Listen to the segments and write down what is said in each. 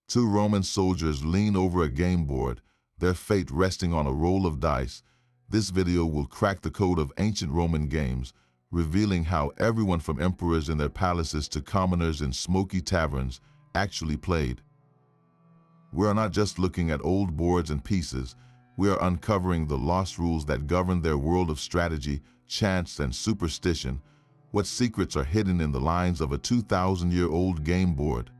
Two Roman soldiers lean over a game board, their fate resting on a roll of dice. This video will crack the code of ancient Roman games, revealing how everyone from emperors in their palaces to commoners in smoky taverns actually played. We are not just looking at old boards and pieces, we are uncovering the lost rules that govern their world of strategy, chance, and superstition. What secrets are hidden in the lines of a 2,000-year-old game board?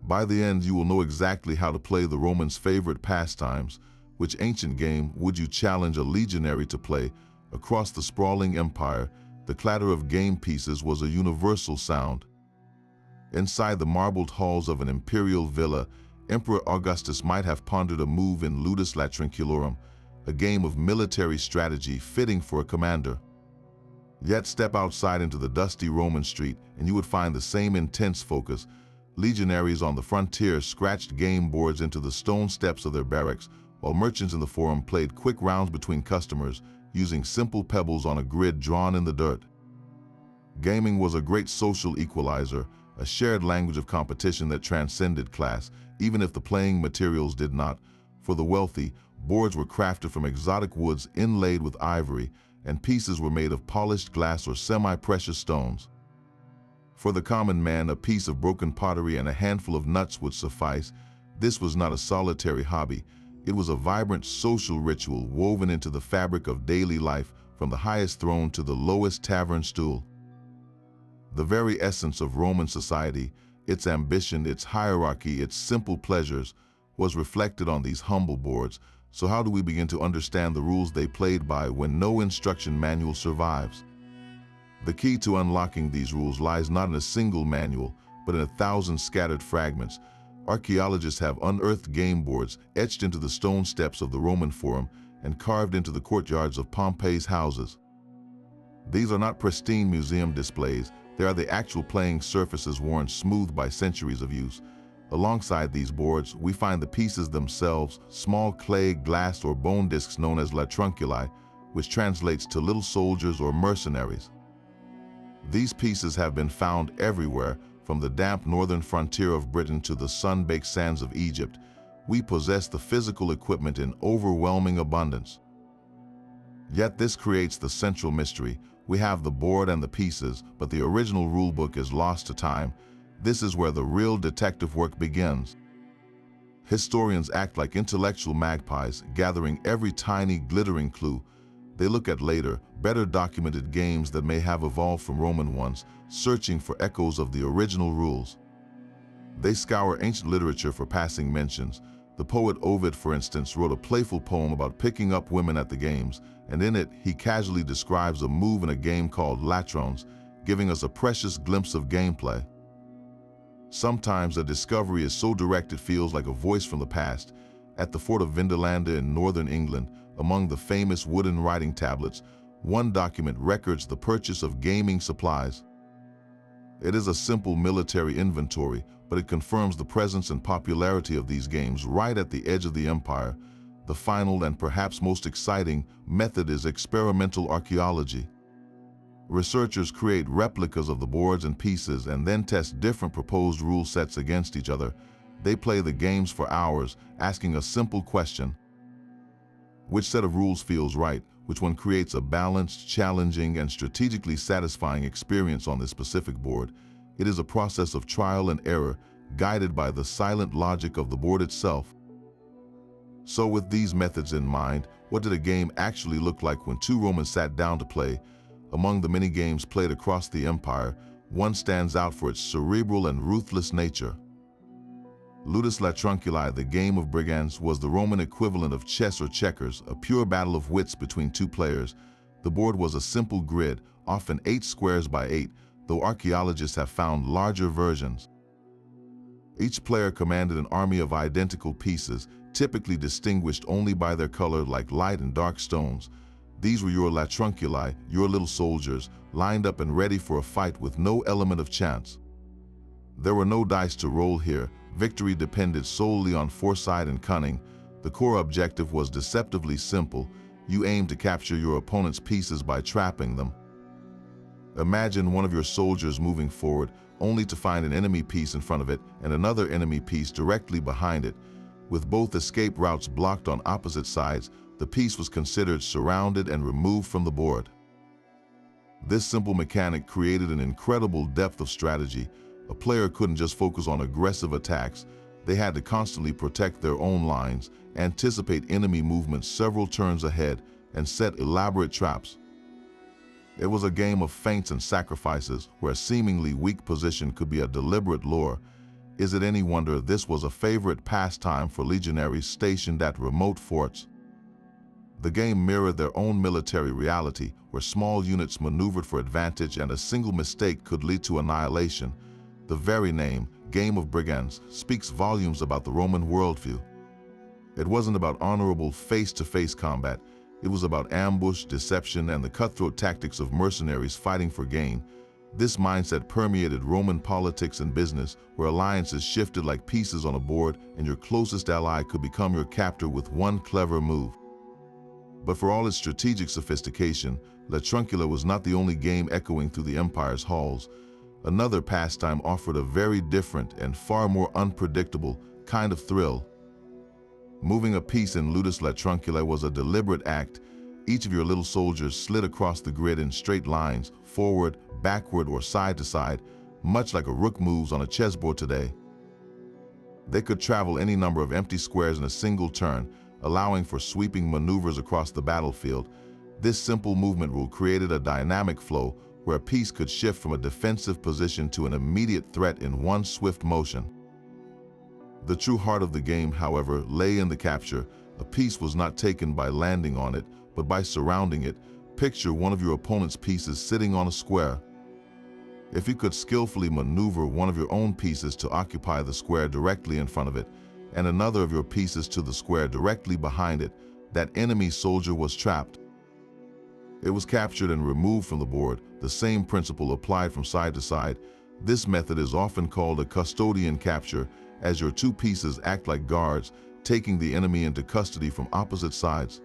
By the end, you will know exactly how to play the Romans' favorite pastimes. Which ancient game would you challenge a legionary to play? Across the sprawling empire, the clatter of game pieces was a universal sound. Inside the marbled halls of an imperial villa, Emperor Augustus might have pondered a move in Ludus Latrunculi, a game of military strategy fitting for a commander. Yet step outside into the dusty Roman street and you would find the same intense focus. Legionaries on the frontier scratched game boards into the stone steps of their barracks, while merchants in the forum played quick rounds between customers using simple pebbles on a grid drawn in the dirt. Gaming was a great social equalizer, a shared language of competition that transcended class, even if the playing materials did not. For the wealthy, boards were crafted from exotic woods inlaid with ivory, and pieces were made of polished glass or semi-precious stones. For the common man, a piece of broken pottery and a handful of nuts would suffice. This was not a solitary hobby. It was a vibrant social ritual woven into the fabric of daily life, from the highest throne to the lowest tavern stool. The very essence of Roman society, its ambition, its hierarchy, its simple pleasures, was reflected on these humble boards. So how do we begin to understand the rules they played by when no instruction manual survives? The key to unlocking these rules lies not in a single manual, but in 1,000 scattered fragments. Archaeologists have unearthed game boards etched into the stone steps of the Roman Forum and carved into the courtyards of Pompeii's houses. These are not pristine museum displays, they are the actual playing surfaces worn smooth by centuries of use. Alongside these boards, we find the pieces themselves, small clay, glass, or bone discs known as Latrunculi, which translates to little soldiers or mercenaries. These pieces have been found everywhere, from the damp northern frontier of Britain to the sun-baked sands of Egypt. We possess the physical equipment in overwhelming abundance. Yet this creates the central mystery. We have the board and the pieces, but the original rulebook is lost to time. This is where the real detective work begins. Historians act like intellectual magpies, gathering every tiny, glittering clue. They look at later, better documented games that may have evolved from Roman ones, searching for echoes of the original rules. They scour ancient literature for passing mentions. The poet Ovid, for instance, wrote a playful poem about picking up women at the games, and in it he casually describes a move in a game called Latruns, giving us a precious glimpse of gameplay. Sometimes a discovery is so direct it feels like a voice from the past. At the fort of Vindolanda in northern England, among the famous wooden writing tablets, one document records the purchase of gaming supplies. It is a simple military inventory, but it confirms the presence and popularity of these games right at the edge of the empire. The final and perhaps most exciting method is experimental archaeology. Researchers create replicas of the boards and pieces and then test different proposed rule sets against each other. They play the games for hours, asking a simple question: which set of rules feels right? Which one creates a balanced, challenging, and strategically satisfying experience on this specific board? It is a process of trial and error, guided by the silent logic of the board itself. So with these methods in mind, what did a game actually look like when two Romans sat down to play? Among the many games played across the empire, one stands out for its cerebral and ruthless nature. Ludus Latrunculi, the game of brigands, was the Roman equivalent of chess or checkers, a pure battle of wits between two players. The board was a simple grid, often 8 squares by 8, though archaeologists have found larger versions. Each player commanded an army of identical pieces, typically distinguished only by their color, like light and dark stones. These were your Latrunculi, your little soldiers, lined up and ready for a fight with no element of chance. There were no dice to roll here. Victory depended solely on foresight and cunning. The core objective was deceptively simple. You aimed to capture your opponent's pieces by trapping them. Imagine one of your soldiers moving forward, only to find an enemy piece in front of it and another enemy piece directly behind it. With both escape routes blocked on opposite sides, the piece was considered surrounded and removed from the board. This simple mechanic created an incredible depth of strategy. A player couldn't just focus on aggressive attacks. They had to constantly protect their own lines, anticipate enemy movements several turns ahead, and set elaborate traps. It was a game of feints and sacrifices, where a seemingly weak position could be a deliberate lure. Is it any wonder this was a favorite pastime for legionaries stationed at remote forts? The game mirrored their own military reality, where small units maneuvered for advantage and a single mistake could lead to annihilation. The very name, Game of Brigands, speaks volumes about the Roman worldview. It wasn't about honorable face-to-face combat. It was about ambush, deception, and the cutthroat tactics of mercenaries fighting for gain. This mindset permeated Roman politics and business, where alliances shifted like pieces on a board, and your closest ally could become your captor with one clever move. But for all its strategic sophistication, Latrunculi was not the only game echoing through the Empire's halls. Another pastime offered a very different and far more unpredictable kind of thrill. Moving a piece in Ludus Latrunculi was a deliberate act. Each of your little soldiers slid across the grid in straight lines, forward, backward, or side to side, much like a rook moves on a chessboard today. They could travel any number of empty squares in a single turn, allowing for sweeping maneuvers across the battlefield. This simple movement rule created a dynamic flow where a piece could shift from a defensive position to an immediate threat in one swift motion. The true heart of the game, however, lay in the capture. A piece was not taken by landing on it, but by surrounding it. Picture one of your opponent's pieces sitting on a square. If you could skillfully maneuver one of your own pieces to occupy the square directly in front of it, and another of your pieces to the square directly behind it, that enemy soldier was trapped. It was captured and removed from the board. The same principle applied from side to side. This method is often called a custodian capture, as your two pieces act like guards, taking the enemy into custody from opposite sides.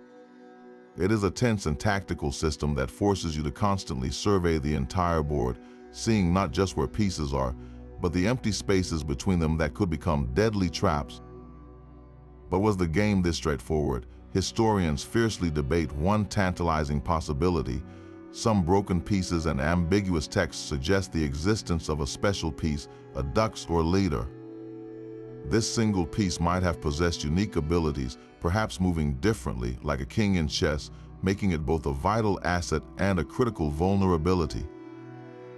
It is a tense and tactical system that forces you to constantly survey the entire board, seeing not just where pieces are, but the empty spaces between them that could become deadly traps. But was the game this straightforward? Historians fiercely debate one tantalizing possibility. Some broken pieces and ambiguous texts suggest the existence of a special piece, a dux or leader. This single piece might have possessed unique abilities, perhaps moving differently like a king in chess, making it both a vital asset and a critical vulnerability.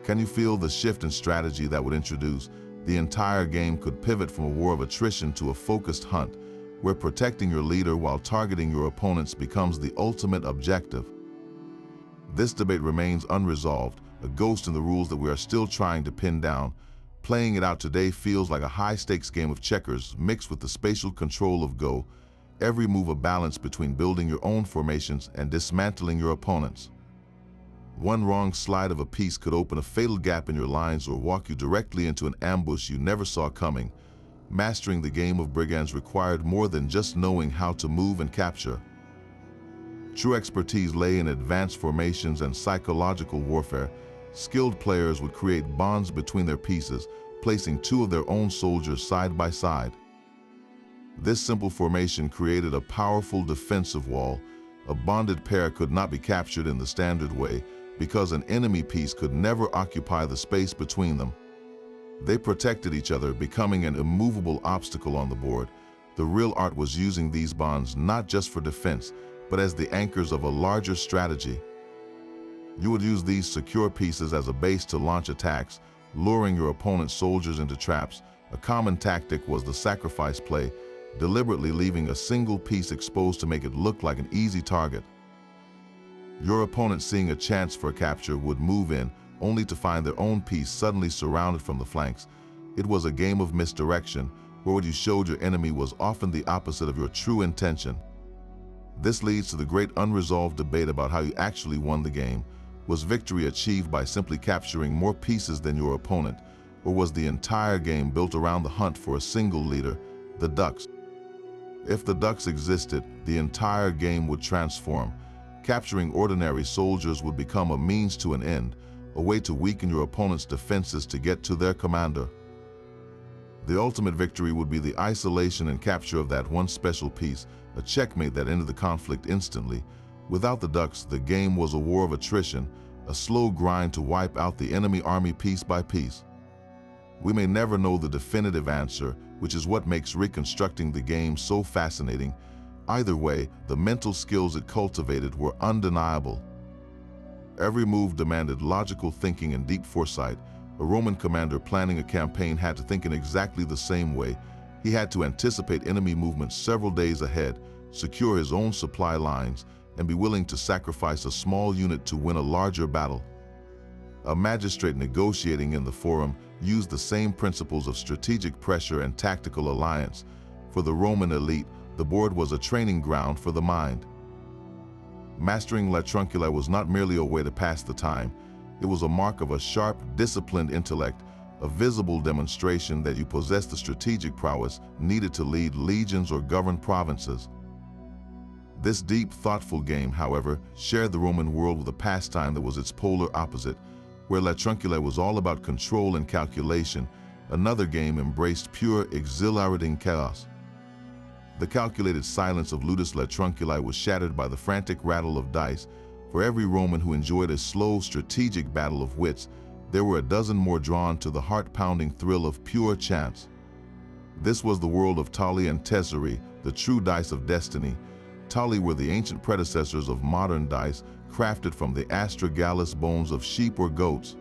Can you feel the shift in strategy that would introduce? The entire game could pivot from a war of attrition to a focused hunt, where protecting your leader while targeting your opponents becomes the ultimate objective. This debate remains unresolved, a ghost in the rules that we are still trying to pin down. Playing it out today feels like a high-stakes game of checkers mixed with the spatial control of Go, every move a balance between building your own formations and dismantling your opponents. One wrong slide of a piece could open a fatal gap in your lines or walk you directly into an ambush you never saw coming. Mastering the game of brigands required more than just knowing how to move and capture. True expertise lay in advanced formations and psychological warfare. Skilled players would create bonds between their pieces, placing two of their own soldiers side by side. This simple formation created a powerful defensive wall. A bonded pair could not be captured in the standard way, because an enemy piece could never occupy the space between them. They protected each other, becoming an immovable obstacle on the board. The real art was using these bonds not just for defense, but as the anchors of a larger strategy. You would use these secure pieces as a base to launch attacks, luring your opponent's soldiers into traps. A common tactic was the sacrifice play, deliberately leaving a single piece exposed to make it look like an easy target. Your opponent, seeing a chance for a capture, would move in, only to find their own piece suddenly surrounded from the flanks. It was a game of misdirection, where what you showed your enemy was often the opposite of your true intention. This leads to the great unresolved debate about how you actually won the game. Was victory achieved by simply capturing more pieces than your opponent, or was the entire game built around the hunt for a single leader, the dux? If the dux existed, the entire game would transform. Capturing ordinary soldiers would become a means to an end. a way to weaken your opponent's defenses to get to their commander. The ultimate victory would be the isolation and capture of that one special piece, a checkmate that ended the conflict instantly. Without the ducks, the game was a war of attrition, a slow grind to wipe out the enemy army piece by piece. We may never know the definitive answer, which is what makes reconstructing the game so fascinating. Either way, the mental skills it cultivated were undeniable. Every move demanded logical thinking and deep foresight. A Roman commander planning a campaign had to think in exactly the same way. He had to anticipate enemy movements several days ahead, secure his own supply lines, and be willing to sacrifice a small unit to win a larger battle. A magistrate negotiating in the forum used the same principles of strategic pressure and tactical alliance. For the Roman elite, the board was a training ground for the mind. Mastering Latrunculi was not merely a way to pass the time. It was a mark of a sharp, disciplined intellect, a visible demonstration that you possessed the strategic prowess needed to lead legions or govern provinces. This deep, thoughtful game, however, shared the Roman world with a pastime that was its polar opposite. Where Latrunculi was all about control and calculation, another game embraced pure, exhilarating chaos. The calculated silence of Ludus Latrunculi was shattered by the frantic rattle of dice. For every Roman who enjoyed a slow, strategic battle of wits, there were a dozen more drawn to the heart-pounding thrill of pure chance. This was the world of Tali and Tesseri, the true dice of destiny. Tali were the ancient predecessors of modern dice, crafted from the astragalus bones of sheep or goats.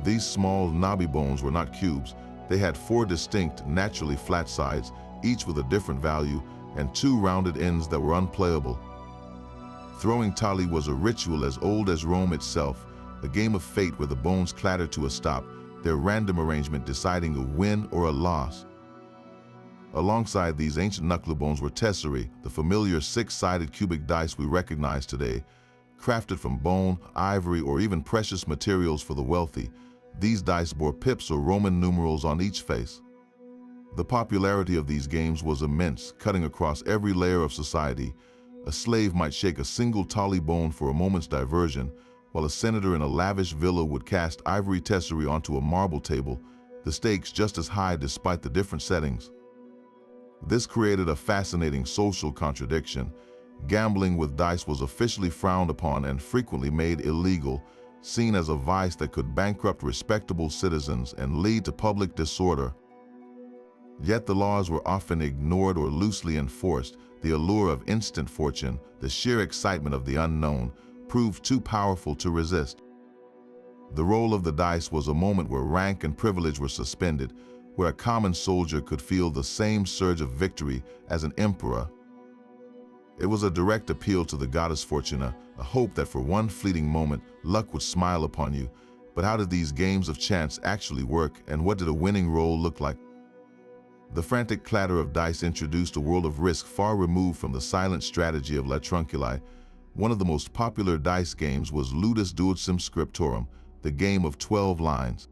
These small, knobby bones were not cubes. They had 4 distinct, naturally flat sides, each with a different value, and 2 rounded ends that were unplayable. Throwing Tali was a ritual as old as Rome itself, a game of fate where the bones clattered to a stop, their random arrangement deciding a win or a loss. Alongside these ancient knuckle bones were tesseri, the familiar 6-sided cubic dice we recognize today. Crafted from bone, ivory, or even precious materials for the wealthy, these dice bore pips or Roman numerals on each face. The popularity of these games was immense, cutting across every layer of society. A slave might shake a single Tali bone for a moment's diversion, while a senator in a lavish villa would cast ivory tesseri onto a marble table, the stakes just as high despite the different settings. This created a fascinating social contradiction. Gambling with dice was officially frowned upon and frequently made illegal, seen as a vice that could bankrupt respectable citizens and lead to public disorder. Yet the laws were often ignored or loosely enforced. The allure of instant fortune, the sheer excitement of the unknown, proved too powerful to resist. The roll of the dice was a moment where rank and privilege were suspended, where a common soldier could feel the same surge of victory as an emperor. It was a direct appeal to the goddess Fortuna, a hope that for one fleeting moment, luck would smile upon you. But how did these games of chance actually work, and what did a winning roll look like? The frantic clatter of dice introduced a world of risk far removed from the silent strategy of Latrunculi. One of the most popular dice games was Ludus Duodecim Scriptorum, the game of 12 lines.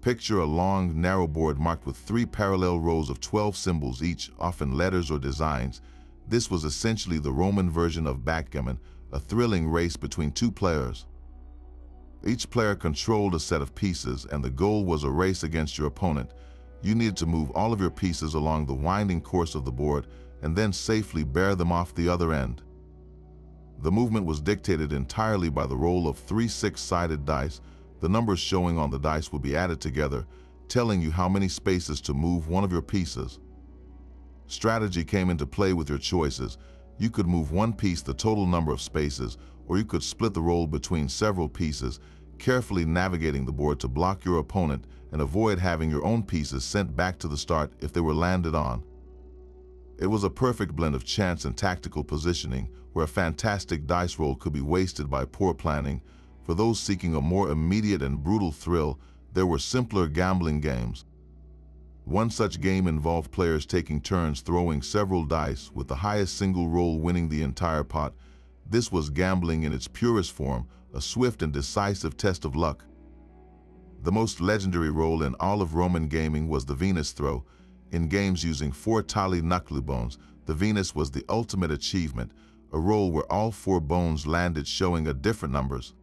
Picture a long, narrow board marked with 3 parallel rows of 12 symbols each, often letters or designs. This was essentially the Roman version of backgammon, a thrilling race between 2 players. Each player controlled a set of pieces, and the goal was a race against your opponent. You needed to move all of your pieces along the winding course of the board and then safely bear them off the other end. The movement was dictated entirely by the roll of 3 6-sided dice. The numbers showing on the dice would be added together, telling you how many spaces to move one of your pieces. Strategy came into play with your choices. You could move one piece the total number of spaces, or you could split the roll between several pieces, carefully navigating the board to block your opponent and avoid having your own pieces sent back to the start if they were landed on. It was a perfect blend of chance and tactical positioning, where a fantastic dice roll could be wasted by poor planning. For those seeking a more immediate and brutal thrill, there were simpler gambling games. One such game involved players taking turns throwing several dice, with the highest single roll winning the entire pot. This was gambling in its purest form, a swift and decisive test of luck. The most legendary roll in all of Roman gaming was the Venus throw. In games using 4 Tali knuckle bones, the Venus was the ultimate achievement, a roll where all 4 bones landed showing a different numbers.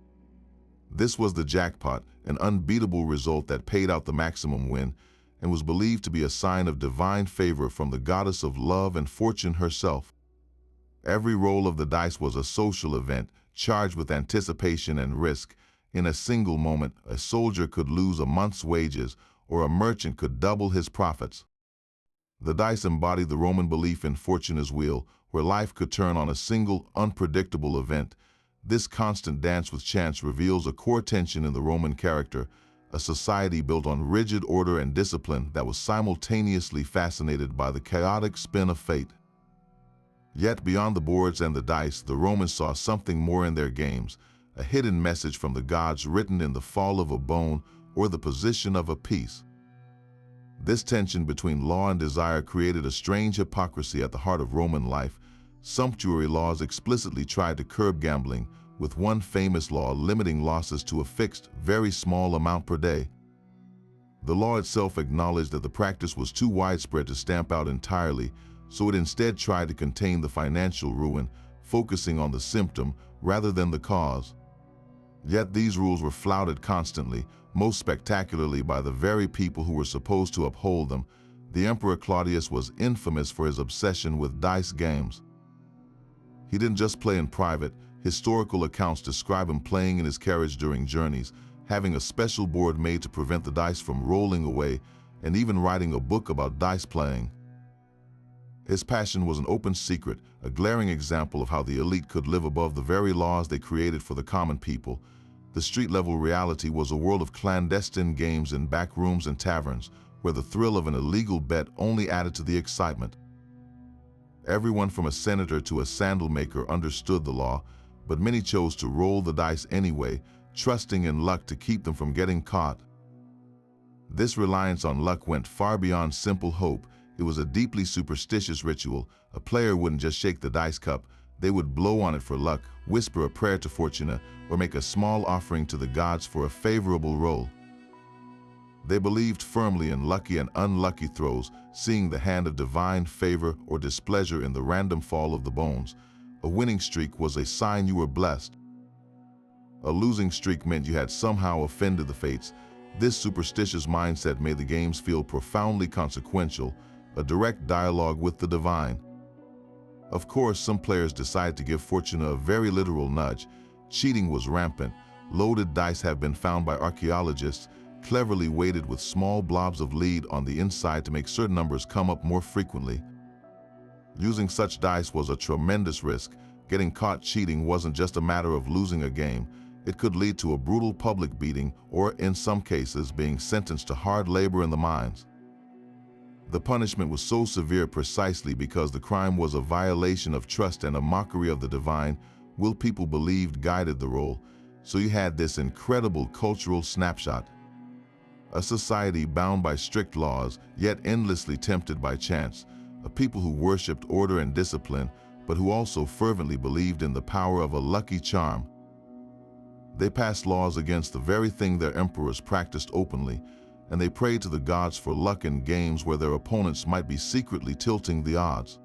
This was the jackpot, an unbeatable result that paid out the maximum win, and was believed to be a sign of divine favor from the goddess of love and fortune herself. Every roll of the dice was a social event, charged with anticipation and risk. In a single moment, a soldier could lose a month's wages, or a merchant could double his profits. The dice embodied the Roman belief in fortune's wheel, where life could turn on a single, unpredictable event. This constant dance with chance reveals a core tension in the Roman character, a society built on rigid order and discipline that was simultaneously fascinated by the chaotic spin of fate. Yet beyond the boards and the dice, the Romans saw something more in their games, a hidden message from the gods written in the fall of a bone or the position of a piece. This tension between law and desire created a strange hypocrisy at the heart of Roman life. Sumptuary laws explicitly tried to curb gambling, with one famous law limiting losses to a fixed, very small amount per day. The law itself acknowledged that the practice was too widespread to stamp out entirely, so it instead tried to contain the financial ruin, focusing on the symptom rather than the cause. Yet these rules were flouted constantly, most spectacularly by the very people who were supposed to uphold them. The Emperor Claudius was infamous for his obsession with dice games. He didn't just play in private. Historical accounts describe him playing in his carriage during journeys, having a special board made to prevent the dice from rolling away, and even writing a book about dice playing. His passion was an open secret, a glaring example of how the elite could live above the very laws they created for the common people. The street-level reality was a world of clandestine games in back rooms and taverns, where the thrill of an illegal bet only added to the excitement. Everyone from a senator to a sandal maker understood the law, but many chose to roll the dice anyway, trusting in luck to keep them from getting caught. This reliance on luck went far beyond simple hope. It was a deeply superstitious ritual. A player wouldn't just shake the dice cup, they would blow on it for luck, whisper a prayer to Fortuna, or make a small offering to the gods for a favorable roll. They believed firmly in lucky and unlucky throws, seeing the hand of divine favor or displeasure in the random fall of the bones. A winning streak was a sign you were blessed. A losing streak meant you had somehow offended the fates. This superstitious mindset made the games feel profoundly consequential, a direct dialogue with the divine. Of course, some players decided to give Fortuna a very literal nudge. Cheating was rampant. Loaded dice have been found by archaeologists, cleverly weighted with small blobs of lead on the inside to make certain numbers come up more frequently. Using such dice was a tremendous risk. Getting caught cheating wasn't just a matter of losing a game. It could lead to a brutal public beating or, in some cases, being sentenced to hard labor in the mines. The punishment was so severe precisely because the crime was a violation of trust and a mockery of the divine will people believed guided the roll. So you had this incredible cultural snapshot. A society bound by strict laws, yet endlessly tempted by chance. A people who worshipped order and discipline, but who also fervently believed in the power of a lucky charm. They passed laws against the very thing their emperors practiced openly, and they prayed to the gods for luck in games where their opponents might be secretly tilting the odds.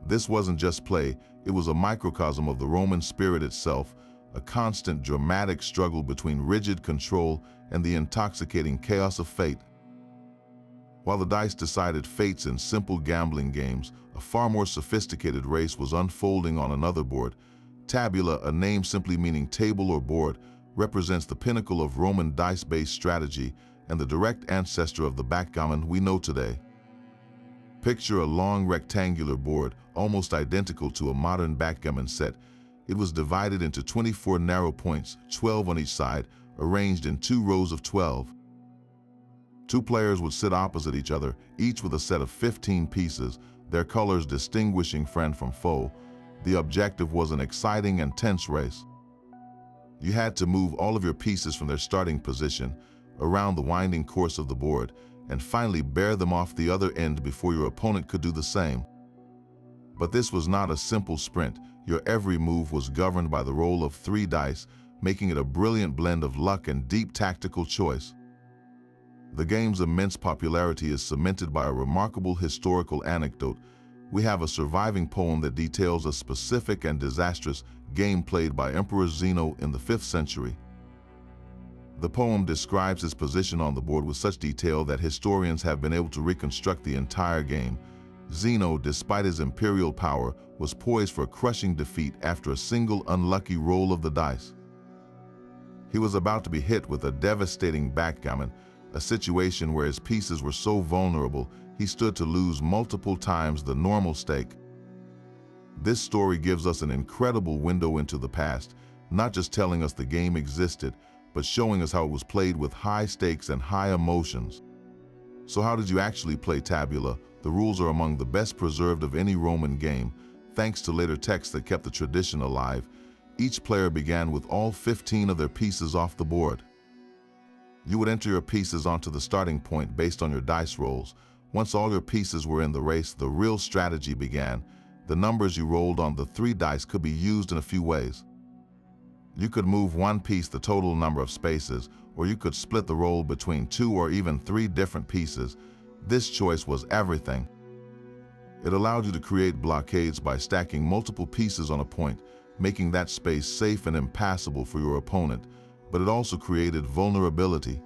This wasn't just play, it was a microcosm of the Roman spirit itself, a constant dramatic struggle between rigid control and the intoxicating chaos of fate. While the dice decided fates in simple gambling games, a far more sophisticated race was unfolding on another board. Tabula, a name simply meaning table or board, represents the pinnacle of Roman dice-based strategy and the direct ancestor of the backgammon we know today. Picture a long rectangular board, almost identical to a modern backgammon set. It was divided into 24 narrow points, 12 on each side, arranged in 2 rows of 12. 2 players would sit opposite each other, each with a set of 15 pieces, their colors distinguishing friend from foe. The objective was an exciting and tense race. You had to move all of your pieces from their starting position, around the winding course of the board, and finally bear them off the other end before your opponent could do the same. But this was not a simple sprint. Your every move was governed by the roll of 3 dice, making it a brilliant blend of luck and deep tactical choice. The game's immense popularity is cemented by a remarkable historical anecdote. We have a surviving poem that details a specific and disastrous game played by Emperor Zeno in the 5th century. The poem describes his position on the board with such detail that historians have been able to reconstruct the entire game. Zeno, despite his imperial power, was poised for a crushing defeat after a single unlucky roll of the dice. He was about to be hit with a devastating backgammon, a situation where his pieces were so vulnerable he stood to lose multiple times the normal stake. This story gives us an incredible window into the past, not just telling us the game existed, but showing us how it was played with high stakes and high emotions. So how did you actually play Tabula? The rules are among the best preserved of any Roman game, thanks to later texts that kept the tradition alive. Each player began with all 15 of their pieces off the board. You would enter your pieces onto the starting point based on your dice rolls. Once all your pieces were in the race, the real strategy began. The numbers you rolled on the 3 dice could be used in a few ways. You could move one piece the total number of spaces, or you could split the roll between 2 or even 3 different pieces. This choice was everything. It allowed you to create blockades by stacking multiple pieces on a point, making that space safe and impassable for your opponent, but it also created vulnerability.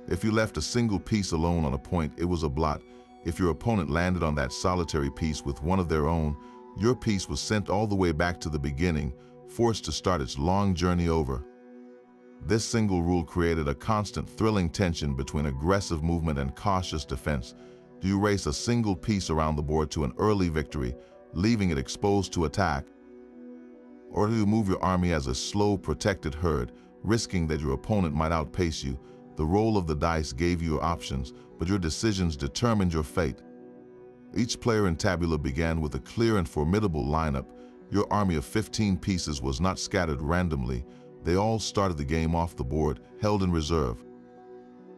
If you left a single piece alone on a point, it was a blot. If your opponent landed on that solitary piece with one of their own, your piece was sent all the way back to the beginning, forced to start its long journey over. This single rule created a constant thrilling tension between aggressive movement and cautious defense. Do you race a single piece around the board to an early victory, leaving it exposed to attack? Or do you move your army as a slow, protected herd, risking that your opponent might outpace you? The roll of the dice gave you your options, but your decisions determined your fate. Each player in Tabula began with a clear and formidable lineup. Your army of 15 pieces was not scattered randomly. They all started the game off the board, held in reserve.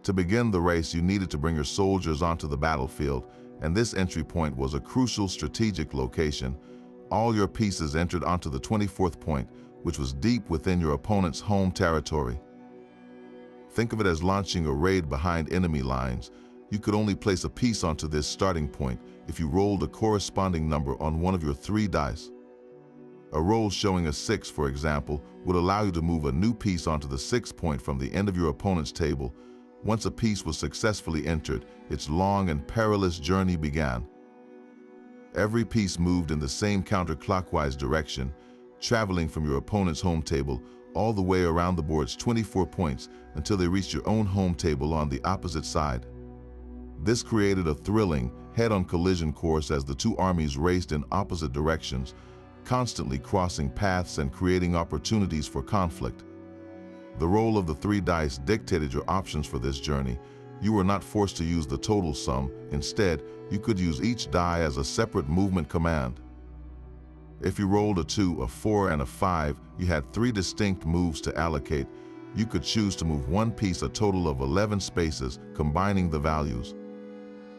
To begin the race, you needed to bring your soldiers onto the battlefield, and this entry point was a crucial strategic location. All your pieces entered onto the 24th point, which was deep within your opponent's home territory. Think of it as launching a raid behind enemy lines. You could only place a piece onto this starting point if you rolled a corresponding number on one of your 3 dice. A roll showing a 6, for example, would allow you to move a new piece onto the 6th point from the end of your opponent's table. Once a piece was successfully entered, its long and perilous journey began. Every piece moved in the same counterclockwise direction, traveling from your opponent's home table all the way around the board's 24 points until they reached your own home table on the opposite side. This created a thrilling, head-on collision course as the 2 armies raced in opposite directions, constantly crossing paths and creating opportunities for conflict. The roll of the 3 dice dictated your options for this journey. You were not forced to use the total sum. Instead, you could use each die as a separate movement command. If you rolled a 2, a 4, and a 5, you had 3 distinct moves to allocate. You could choose to move one piece a total of 11 spaces, combining the values.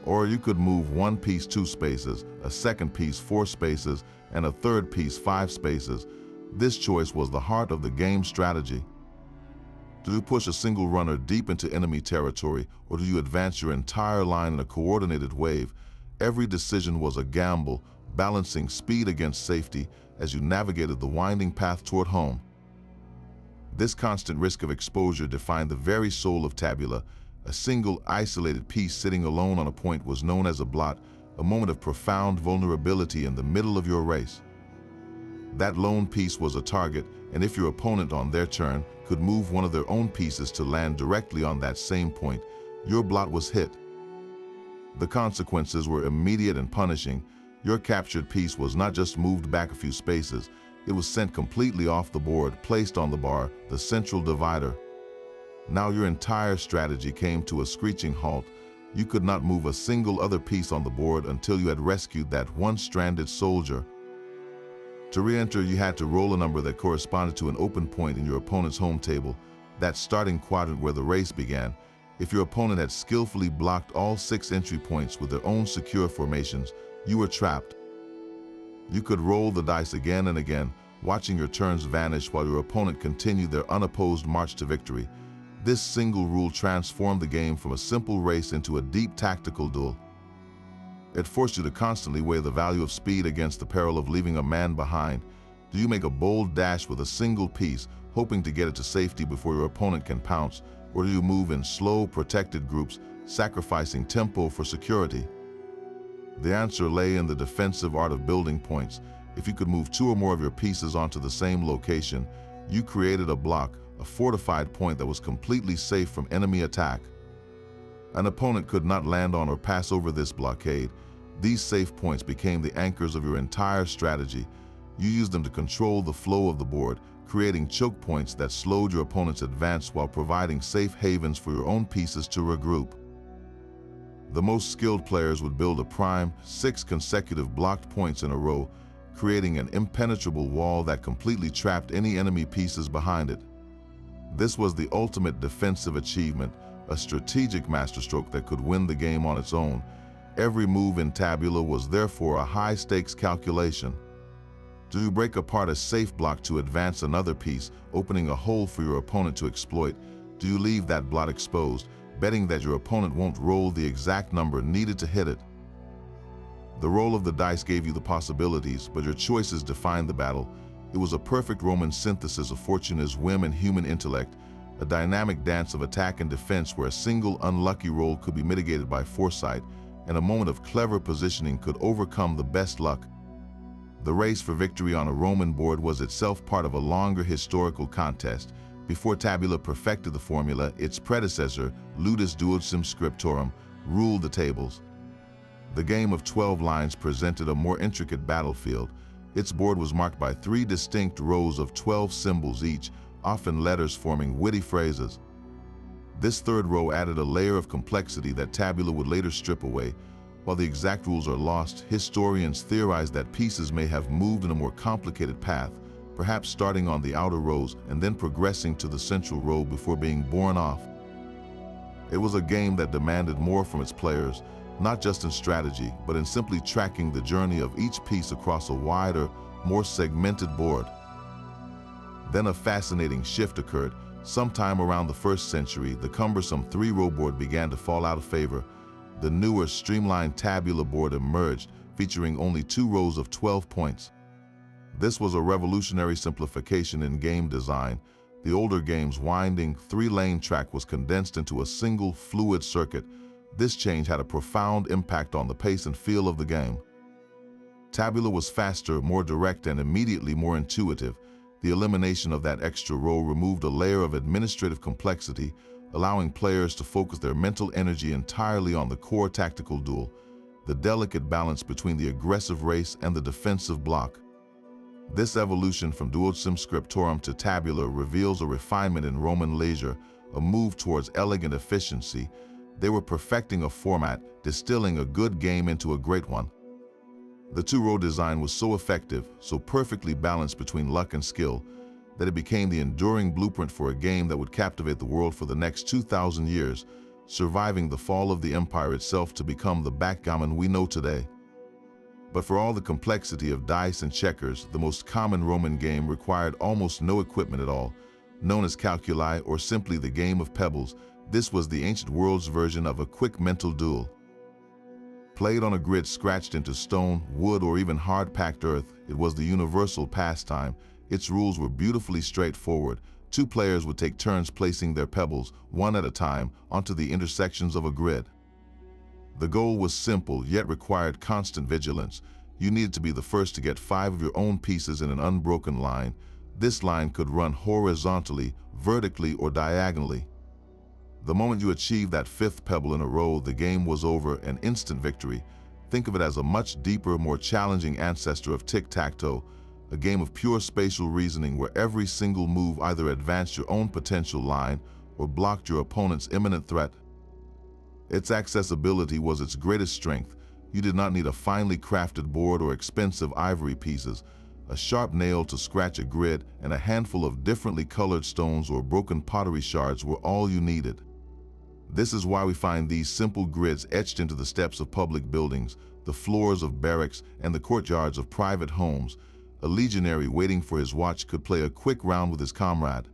Or you could move one piece 2 spaces, a second piece 4 spaces, and a third piece 5 spaces. This choice was the heart of the game's strategy. Do you push a single runner deep into enemy territory, or do you advance your entire line in a coordinated wave? Every decision was a gamble, balancing speed against safety as you navigated the winding path toward home. This constant risk of exposure defined the very soul of Tabula. A single, isolated piece sitting alone on a point was known as a blot, a moment of profound vulnerability in the middle of your race. That lone piece was a target, and if your opponent on their turn could move one of their own pieces to land directly on that same point, your blot was hit. The consequences were immediate and punishing. Your captured piece was not just moved back a few spaces, it was sent completely off the board, placed on the bar, the central divider. Now your entire strategy came to a screeching halt. You could not move a single other piece on the board until you had rescued that one stranded soldier. To re-enter, you had to roll a number that corresponded to an open point in your opponent's home table, that starting quadrant where the race began. If your opponent had skillfully blocked all 6 entry points with their own secure formations, you were trapped. You could roll the dice again and again, watching your turns vanish while your opponent continued their unopposed march to victory. This single rule transformed the game from a simple race into a deep tactical duel. It forced you to constantly weigh the value of speed against the peril of leaving a man behind. Do you make a bold dash with a single piece, hoping to get it to safety before your opponent can pounce, or do you move in slow, protected groups, sacrificing tempo for security? The answer lay in the defensive art of building points. If you could move two or more of your pieces onto the same location, you created a block, a fortified point that was completely safe from enemy attack. An opponent could not land on or pass over this blockade. These safe points became the anchors of your entire strategy. You used them to control the flow of the board, creating choke points that slowed your opponent's advance while providing safe havens for your own pieces to regroup. The most skilled players would build a prime, 6 consecutive blocked points in a row, creating an impenetrable wall that completely trapped any enemy pieces behind it. This was the ultimate defensive achievement, a strategic masterstroke that could win the game on its own. Every move in Tabula was therefore a high-stakes calculation. Do you break apart a safe block to advance another piece, opening a hole for your opponent to exploit? Do you leave that block exposed, betting that your opponent won't roll the exact number needed to hit it? The roll of the dice gave you the possibilities, but your choices defined the battle. It was a perfect Roman synthesis of Fortuna's whim and human intellect, a dynamic dance of attack and defense where a single unlucky roll could be mitigated by foresight, and a moment of clever positioning could overcome the best luck. The race for victory on a Roman board was itself part of a longer historical contest. Before Tabula perfected the formula, its predecessor, Ludus Duodecim Scriptorum, ruled the tables. The game of 12 lines presented a more intricate battlefield. Its board was marked by 3 distinct rows of 12 symbols each, often letters forming witty phrases. This third row added a layer of complexity that Tabula would later strip away. While the exact rules are lost, historians theorize that pieces may have moved in a more complicated path, perhaps starting on the outer rows and then progressing to the central row before being borne off. It was a game that demanded more from its players, not just in strategy, but in simply tracking the journey of each piece across a wider, more segmented board. Then a fascinating shift occurred. Sometime around the 1st century, the cumbersome 3-row board began to fall out of favor. The newer, streamlined Tabula board emerged, featuring only 2 rows of 12 points. This was a revolutionary simplification in game design. The older game's winding, 3-lane track was condensed into a single, fluid circuit. This change had a profound impact on the pace and feel of the game. Tabula was faster, more direct, and immediately more intuitive. The elimination of that extra row removed a layer of administrative complexity, allowing players to focus their mental energy entirely on the core tactical duel, the delicate balance between the aggressive race and the defensive block. This evolution from Duodecim Scriptorum to Tabula reveals a refinement in Roman leisure, a move towards elegant efficiency. They were perfecting a format, distilling a good game into a great one. The 2-row design was so effective, so perfectly balanced between luck and skill, that it became the enduring blueprint for a game that would captivate the world for the next 2,000 years, surviving the fall of the empire itself to become the backgammon we know today. But for all the complexity of dice and checkers, the most common Roman game required almost no equipment at all. Known as calculi, or simply the game of pebbles, this was the ancient world's version of a quick mental duel. Played on a grid scratched into stone, wood, or even hard-packed earth, it was the universal pastime. Its rules were beautifully straightforward. 2 players would take turns placing their pebbles, one at a time, onto the intersections of a grid. The goal was simple, yet required constant vigilance. You needed to be the first to get 5 of your own pieces in an unbroken line. This line could run horizontally, vertically, or diagonally. The moment you achieved that 5th pebble in a row, the game was over, an instant victory. Think of it as a much deeper, more challenging ancestor of tic-tac-toe, a game of pure spatial reasoning where every single move either advanced your own potential line or blocked your opponent's imminent threat. Its accessibility was its greatest strength. You did not need a finely crafted board or expensive ivory pieces. A sharp nail to scratch a grid and a handful of differently colored stones or broken pottery shards were all you needed. This is why we find these simple grids etched into the steps of public buildings, the floors of barracks, and the courtyards of private homes. A legionary waiting for his watch could play a quick round with his comrade.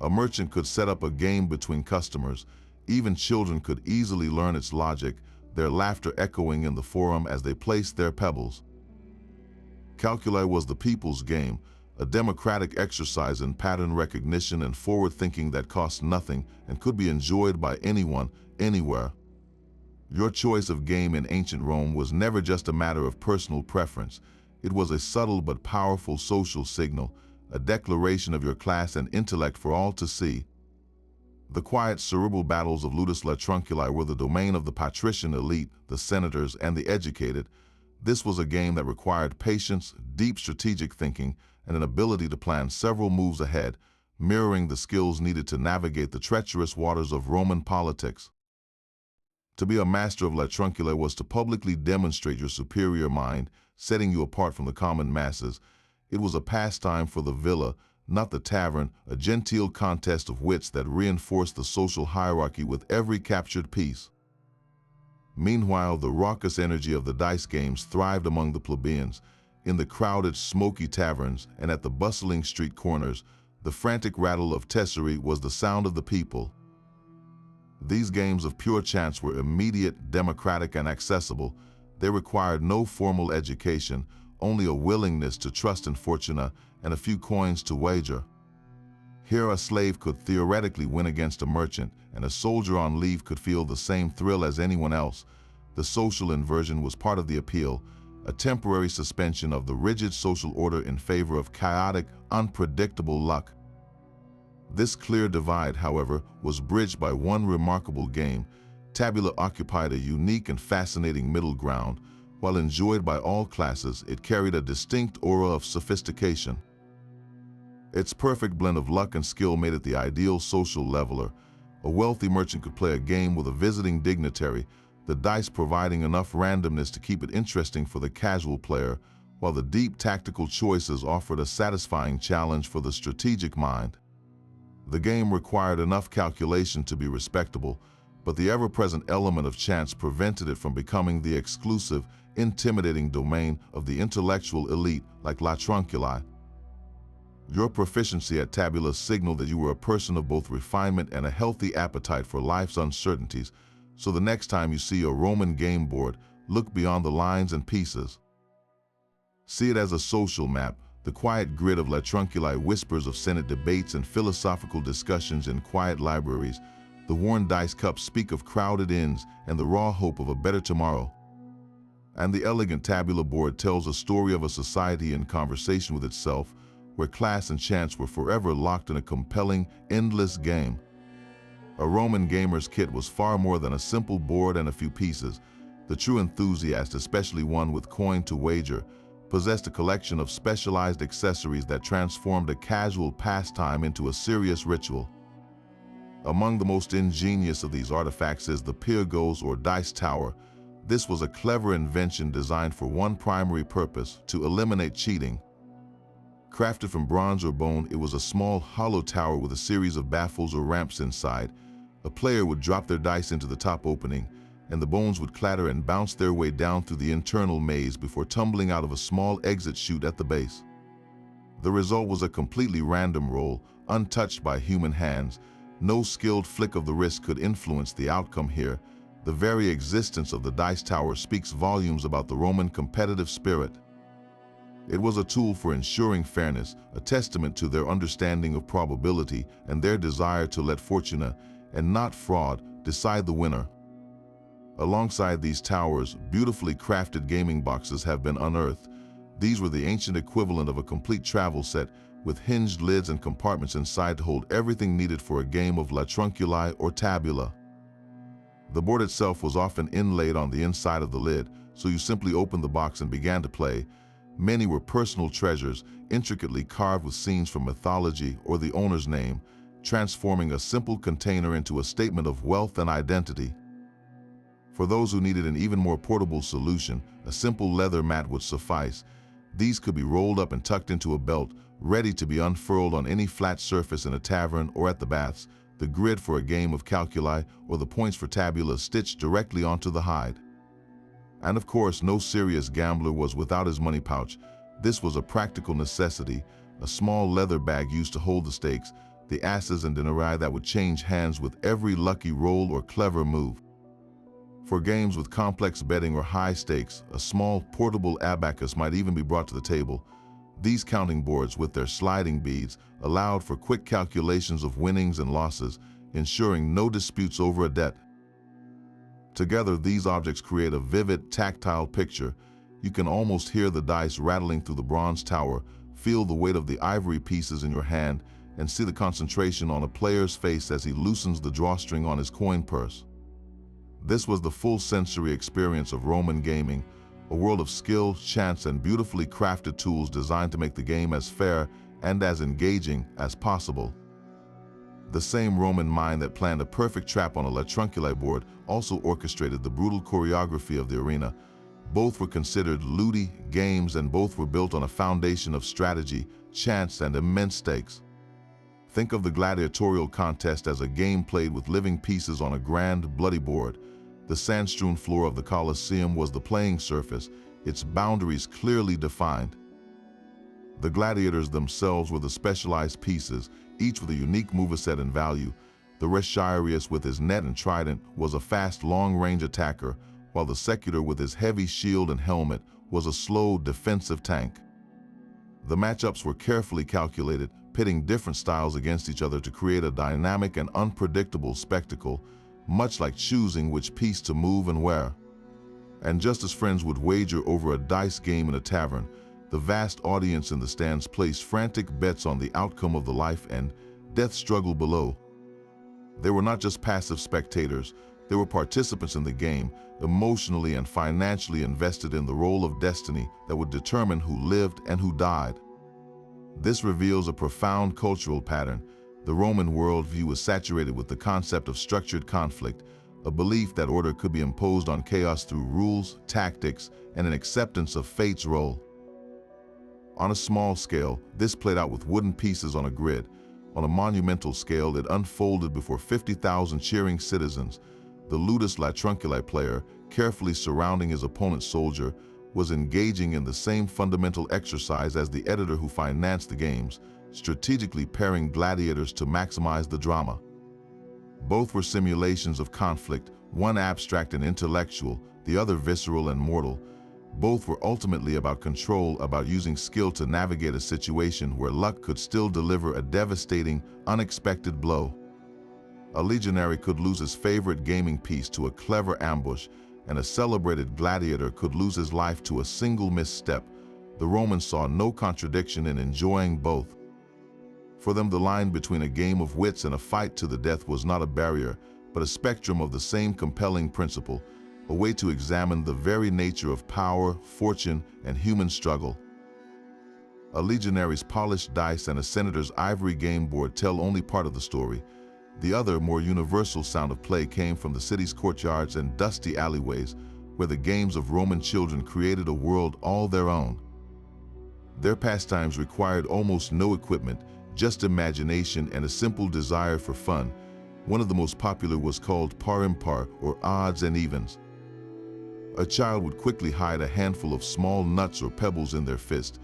A merchant could set up a game between customers. Even children could easily learn its logic, their laughter echoing in the forum as they placed their pebbles. Calculi was the people's game, a democratic exercise in pattern recognition and forward thinking that cost nothing and could be enjoyed by anyone, anywhere. Your choice of game in ancient Rome was never just a matter of personal preference. It was a subtle but powerful social signal, a declaration of your class and intellect for all to see. The quiet, cerebral battles of Ludus Latrunculi were the domain of the patrician elite, the senators, and the educated. This was a game that required patience, deep strategic thinking, and an ability to plan several moves ahead, mirroring the skills needed to navigate the treacherous waters of Roman politics. To be a master of Latrunculi was to publicly demonstrate your superior mind, setting you apart from the common masses. It was a pastime for the villa, not the tavern, a genteel contest of wits that reinforced the social hierarchy with every captured piece. Meanwhile, the raucous energy of the dice games thrived among the plebeians. In the crowded, smoky taverns and at the bustling street corners, the frantic rattle of tesserae was the sound of the people. These games of pure chance were immediate, democratic, and accessible. They required no formal education, only a willingness to trust in fortuna and a few coins to wager. Here a slave could theoretically win against a merchant, and a soldier on leave could feel the same thrill as anyone else. The social inversion was part of the appeal, a temporary suspension of the rigid social order in favor of chaotic, unpredictable luck. This clear divide, however, was bridged by one remarkable game. Tabula occupied a unique and fascinating middle ground. While enjoyed by all classes, it carried a distinct aura of sophistication. Its perfect blend of luck and skill made it the ideal social leveler. A wealthy merchant could play a game with a visiting dignitary, the dice providing enough randomness to keep it interesting for the casual player, while the deep tactical choices offered a satisfying challenge for the strategic mind. The game required enough calculation to be respectable, but the ever-present element of chance prevented it from becoming the exclusive, intimidating domain of the intellectual elite like Latrunculi. Your proficiency at Tabula signaled that you were a person of both refinement and a healthy appetite for life's uncertainties, so the next time you see a Roman game board, look beyond the lines and pieces. See it as a social map. The quiet grid of Latrunculi whispers of Senate debates and philosophical discussions in quiet libraries. The worn dice cups speak of crowded inns and the raw hope of a better tomorrow. And the elegant Tabula board tells a story of a society in conversation with itself, where class and chance were forever locked in a compelling, endless game. A Roman gamer's kit was far more than a simple board and a few pieces. The true enthusiast, especially one with coin to wager, possessed a collection of specialized accessories that transformed a casual pastime into a serious ritual. Among the most ingenious of these artifacts is the Pyrgos or dice tower. This was a clever invention designed for one primary purpose: to eliminate cheating. Crafted from bronze or bone, it was a small, hollow tower with a series of baffles or ramps inside. A player would drop their dice into the top opening, and the bones would clatter and bounce their way down through the internal maze before tumbling out of a small exit chute at the base. The result was a completely random roll, untouched by human hands. No skilled flick of the wrist could influence the outcome here. The very existence of the dice tower speaks volumes about the Roman competitive spirit. It was a tool for ensuring fairness, a testament to their understanding of probability and their desire to let fortuna, and not fraud, decide the winner. Alongside these towers, beautifully crafted gaming boxes have been unearthed. These were the ancient equivalent of a complete travel set, with hinged lids and compartments inside to hold everything needed for a game of Latrunculi or Tabula. The board itself was often inlaid on the inside of the lid, so you simply opened the box and began to play. Many were personal treasures, intricately carved with scenes from mythology or the owner's name, transforming a simple container into a statement of wealth and identity. For those who needed an even more portable solution, a simple leather mat would suffice. These could be rolled up and tucked into a belt, ready to be unfurled on any flat surface in a tavern or at the baths, the grid for a game of calculi or the points for tabula stitched directly onto the hide. And of course, no serious gambler was without his money pouch. This was a practical necessity, a small leather bag used to hold the stakes, the asses and denarii that would change hands with every lucky roll or clever move. For games with complex betting or high stakes, a small, portable abacus might even be brought to the table. These counting boards, with their sliding beads, allowed for quick calculations of winnings and losses, ensuring no disputes over a debt. Together, these objects create a vivid, tactile picture. You can almost hear the dice rattling through the bronze tower, feel the weight of the ivory pieces in your hand, and see the concentration on a player's face as he loosens the drawstring on his coin purse. This was the full sensory experience of Roman gaming, a world of skill, chance, and beautifully crafted tools designed to make the game as fair and as engaging as possible. The same Roman mind that planned a perfect trap on a Latrunculi board also orchestrated the brutal choreography of the arena. Both were considered ludi games, and both were built on a foundation of strategy, chance, and immense stakes. Think of the gladiatorial contest as a game played with living pieces on a grand, bloody board. The sand-strewn floor of the Colosseum was the playing surface, its boundaries clearly defined. The gladiators themselves were the specialized pieces, each with a unique moveset and value. The Retiarius, with his net and trident, was a fast, long-range attacker, while the Secutor, with his heavy shield and helmet, was a slow, defensive tank. The matchups were carefully calculated, pitting different styles against each other to create a dynamic and unpredictable spectacle, much like choosing which piece to move and where. And just as friends would wager over a dice game in a tavern, the vast audience in the stands placed frantic bets on the outcome of the life and death struggle below. They were not just passive spectators, they were participants in the game, emotionally and financially invested in the role of destiny that would determine who lived and who died. This reveals a profound cultural pattern. The Roman worldview was saturated with the concept of structured conflict, a belief that order could be imposed on chaos through rules, tactics, and an acceptance of fate's role. On a small scale, this played out with wooden pieces on a grid. On a monumental scale, it unfolded before 50,000 cheering citizens. The ludus Latrunculi player, carefully surrounding his opponent's soldier, was engaging in the same fundamental exercise as the editor who financed the games, strategically pairing gladiators to maximize the drama. Both were simulations of conflict, one abstract and intellectual, the other visceral and mortal. Both were ultimately about control, about using skill to navigate a situation where luck could still deliver a devastating, unexpected blow. A legionary could lose his favorite gaming piece to a clever ambush, and a celebrated gladiator could lose his life to a single misstep. The Romans saw no contradiction in enjoying both. For them, the line between a game of wits and a fight to the death was not a barrier, but a spectrum of the same compelling principle, a way to examine the very nature of power, fortune, and human struggle. A legionary's polished dice and a senator's ivory game board tell only part of the story. The other, more universal sound of play came from the city's courtyards and dusty alleyways, where the games of Roman children created a world all their own. Their pastimes required almost no equipment, just imagination and a simple desire for fun. One of the most popular was called par impar, or odds and evens. A child would quickly hide a handful of small nuts or pebbles in their fist,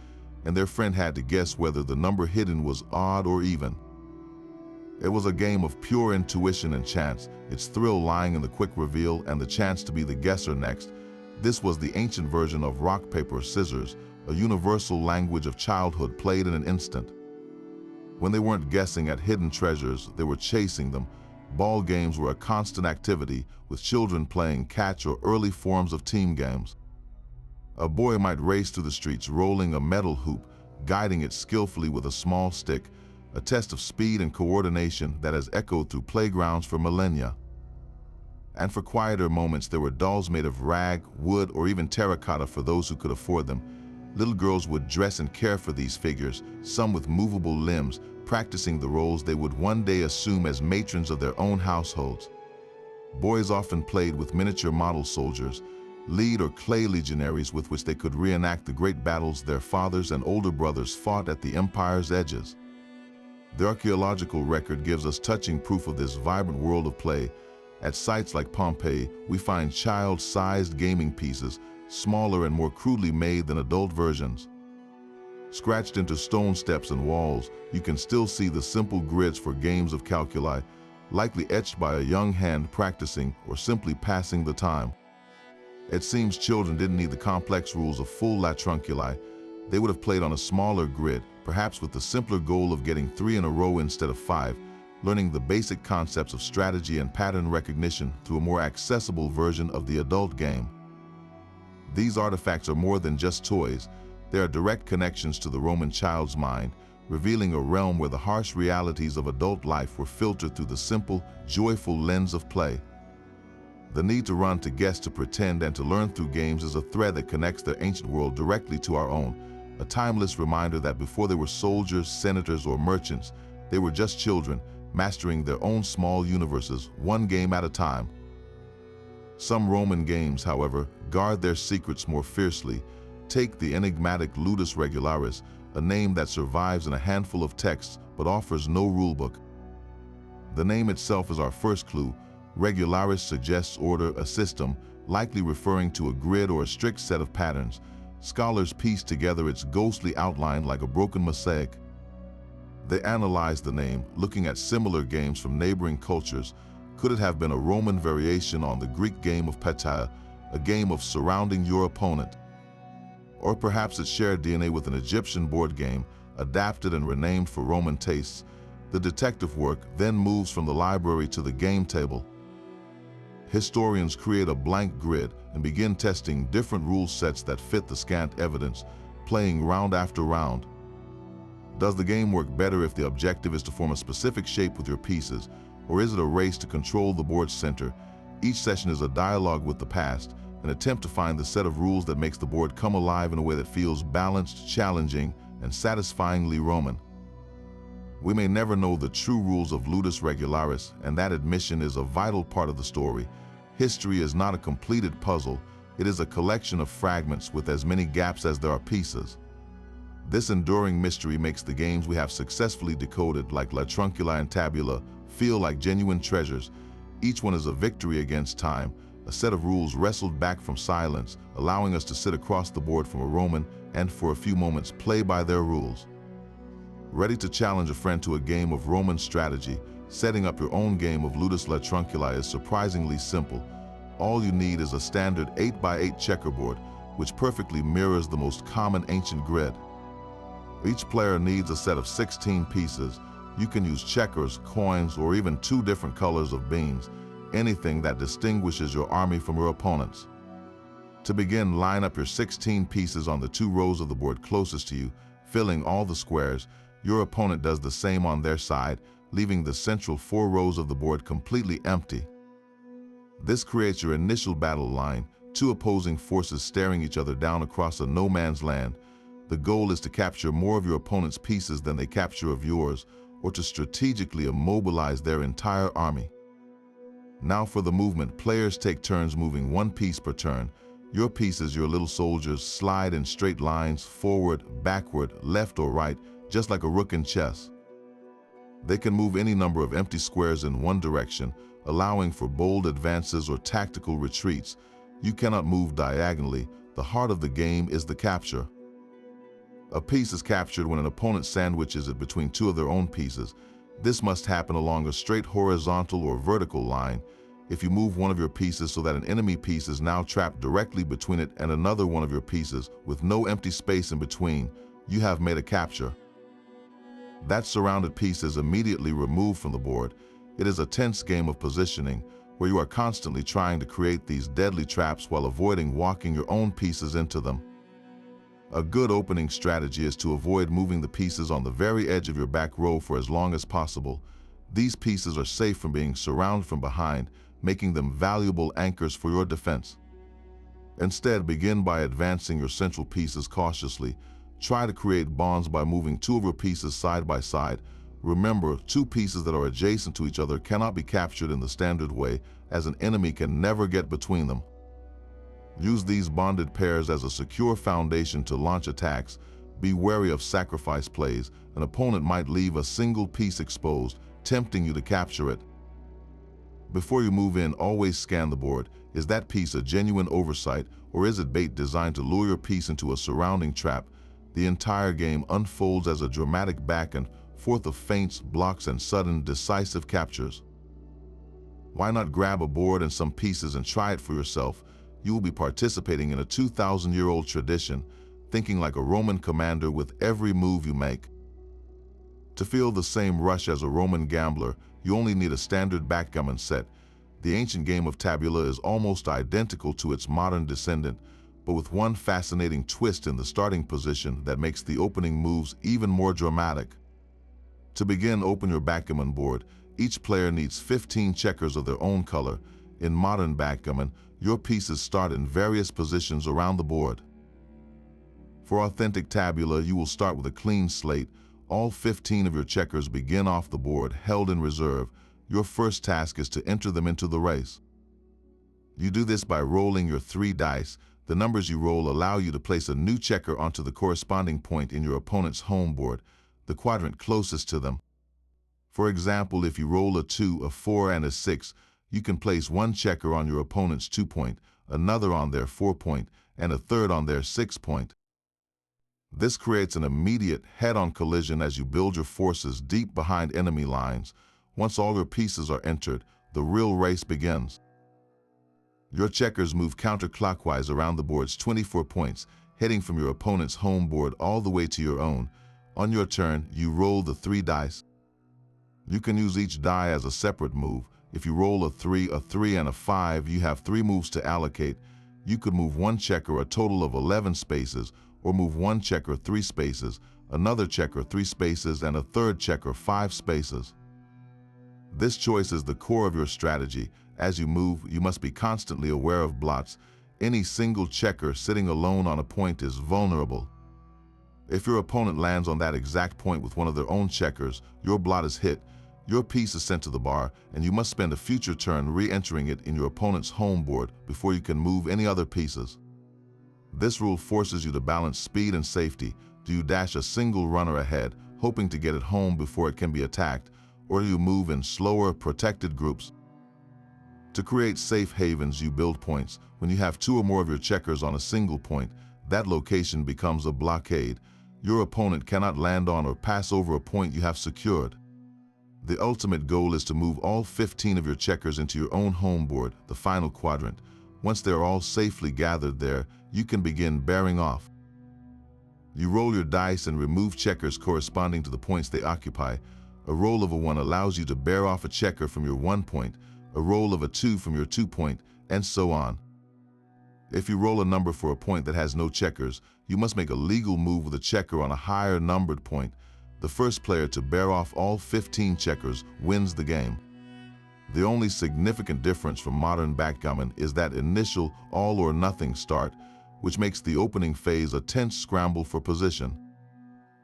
and their friend had to guess whether the number hidden was odd or even. It was a game of pure intuition and chance, its thrill lying in the quick reveal and the chance to be the guesser next. This was the ancient version of rock, paper, scissors, a universal language of childhood played in an instant. When they weren't guessing at hidden treasures, they were chasing them. Ball games were a constant activity, with children playing catch or early forms of team games. A boy might race through the streets rolling a metal hoop, guiding it skillfully with a small stick, a test of speed and coordination that has echoed through playgrounds for millennia. And for quieter moments, there were dolls made of rag, wood, or even terracotta for those who could afford them. Little girls would dress and care for these figures, some with movable limbs, practicing the roles they would one day assume as matrons of their own households. Boys often played with miniature model soldiers, lead or clay legionaries with which they could reenact the great battles their fathers and older brothers fought at the empire's edges. The archaeological record gives us touching proof of this vibrant world of play. At sites like Pompeii, we find child-sized gaming pieces, smaller and more crudely made than adult versions. Scratched into stone steps and walls, you can still see the simple grids for games of calculi. likely etched by a young hand practicing or simply passing the time. It seems children didn't need the complex rules of full Latrunculi. They would have played on a smaller grid, perhaps with the simpler goal of getting 3 in a row instead of 5, learning the basic concepts of strategy and pattern recognition through a more accessible version of the adult game. These artifacts are more than just toys. They are direct connections to the Roman child's mind, revealing a realm where the harsh realities of adult life were filtered through the simple, joyful lens of play. The need to run, to guess, to pretend, and to learn through games is a thread that connects their ancient world directly to our own, a timeless reminder that before they were soldiers, senators, or merchants, they were just children, mastering their own small universes, one game at a time. Some Roman games, however, guard their secrets more fiercely. Take the enigmatic Ludus Regularis, a name that survives in a handful of texts but offers no rulebook. The name itself is our first clue. Regularis suggests order, a system, likely referring to a grid or a strict set of patterns. Scholars piece together its ghostly outline like a broken mosaic. They analyze the name, looking at similar games from neighboring cultures. Could it have been a Roman variation on the Greek game of Pompeii, a game of surrounding your opponent? Or perhaps it shared DNA with an Egyptian board game, adapted and renamed for Roman tastes. The detective work then moves from the library to the game table. Historians create a blank grid and begin testing different rule sets that fit the scant evidence, playing round after round. Does the game work better if the objective is to form a specific shape with your pieces, or is it a race to control the board's center? Each session is a dialogue with the past, an attempt to find the set of rules that makes the board come alive in a way that feels balanced, challenging, and satisfyingly Roman. We may never know the true rules of Ludus Regularis, and that admission is a vital part of the story. History is not a completed puzzle, it is a collection of fragments with as many gaps as there are pieces. This enduring mystery makes the games we have successfully decoded, like Latrunculi and Tabula, feel like genuine treasures. Each one is a victory against time, a set of rules wrestled back from silence, allowing us to sit across the board from a Roman and for a few moments play by their rules. Ready to challenge a friend to a game of Roman strategy? Setting up your own game of Ludus Latrunculi is surprisingly simple. All you need is a standard 8x8 checkerboard, which perfectly mirrors the most common ancient grid. Each player needs a set of 16 pieces. You can use checkers, coins, or even 2 different colors of beans, anything that distinguishes your army from your opponents. To begin, line up your 16 pieces on the 2 rows of the board closest to you, filling all the squares. Your opponent does the same on their side, leaving the central 4 rows of the board completely empty. This creates your initial battle line, 2 opposing forces staring each other down across a no man's land. The goal is to capture more of your opponent's pieces than they capture of yours, or to strategically immobilize their entire army. Now for the movement, players take turns moving 1 piece per turn. Your pieces, your little soldiers, slide in straight lines, forward, backward, left or right, just like a rook in chess. They can move any number of empty squares in one direction, allowing for bold advances or tactical retreats. You cannot move diagonally. The heart of the game is the capture. A piece is captured when an opponent sandwiches it between 2 of their own pieces. This must happen along a straight horizontal or vertical line. If you move one of your pieces so that an enemy piece is now trapped directly between it and another one of your pieces with no empty space in between, you have made a capture. That surrounded piece is immediately removed from the board. It is a tense game of positioning, where you are constantly trying to create these deadly traps while avoiding walking your own pieces into them. A good opening strategy is to avoid moving the pieces on the very edge of your back row for as long as possible. These pieces are safe from being surrounded from behind, making them valuable anchors for your defense. Instead, begin by advancing your central pieces cautiously. Try to create bonds by moving 2 of your pieces side by side. Remember, 2 pieces that are adjacent to each other cannot be captured in the standard way, as an enemy can never get between them. Use these bonded pairs as a secure foundation to launch attacks. Be wary of sacrifice plays. An opponent might leave a single piece exposed, tempting you to capture it. Before you move in, always scan the board. Is that piece a genuine oversight, or is it bait designed to lure your piece into a surrounding trap? The entire game unfolds as a dramatic back and forth of feints, blocks, and sudden, decisive captures. Why not grab a board and some pieces and try it for yourself? You will be participating in a 2,000-year-old tradition, thinking like a Roman commander with every move you make. To feel the same rush as a Roman gambler, you only need a standard backgammon set. The ancient game of Tabula is almost identical to its modern descendant, but with one fascinating twist in the starting position that makes the opening moves even more dramatic. To begin, open your backgammon board. Each player needs 15 checkers of their own color. In modern backgammon, your pieces start in various positions around the board. For authentic Tabula, you will start with a clean slate. All 15 of your checkers begin off the board, held in reserve. Your first task is to enter them into the race. You do this by rolling your 3 dice. The numbers you roll allow you to place a new checker onto the corresponding point in your opponent's home board, the quadrant closest to them. For example, if you roll a 2, a 4, and a 6, you can place one checker on your opponent's 2 point, another on their 4 point, and a third on their 6 point. This creates an immediate head-on collision as you build your forces deep behind enemy lines. Once all your pieces are entered, the real race begins. Your checkers move counterclockwise around the board's 24 points, heading from your opponent's home board all the way to your own. On your turn, you roll the 3 dice. You can use each die as a separate move. If you roll a 3, and a 5, you have 3 moves to allocate. You could move one checker a total of 11 spaces, or move one checker 3 spaces, another checker 3 spaces, and a third checker 5 spaces. This choice is the core of your strategy. As you move, you must be constantly aware of blots. Any single checker sitting alone on a point is vulnerable. If your opponent lands on that exact point with one of their own checkers, your blot is hit. Your piece is sent to the bar, and you must spend a future turn re-entering it in your opponent's home board before you can move any other pieces. This rule forces you to balance speed and safety. Do you dash a single runner ahead, hoping to get it home before it can be attacked, or do you move in slower, protected groups? To create safe havens, you build points. When you have 2 or more of your checkers on a single point, that location becomes a blockade. Your opponent cannot land on or pass over a point you have secured. The ultimate goal is to move all 15 of your checkers into your own home board, the final quadrant. Once they are all safely gathered there, you can begin bearing off. You roll your dice and remove checkers corresponding to the points they occupy. A roll of a 1 allows you to bear off a checker from your 1 point, a roll of a 2 from your 2 point, and so on. If you roll a number for a point that has no checkers, you must make a legal move with a checker on a higher numbered point. The first player to bear off all 15 checkers wins the game. The only significant difference from modern backgammon is that initial all-or-nothing start, which makes the opening phase a tense scramble for position.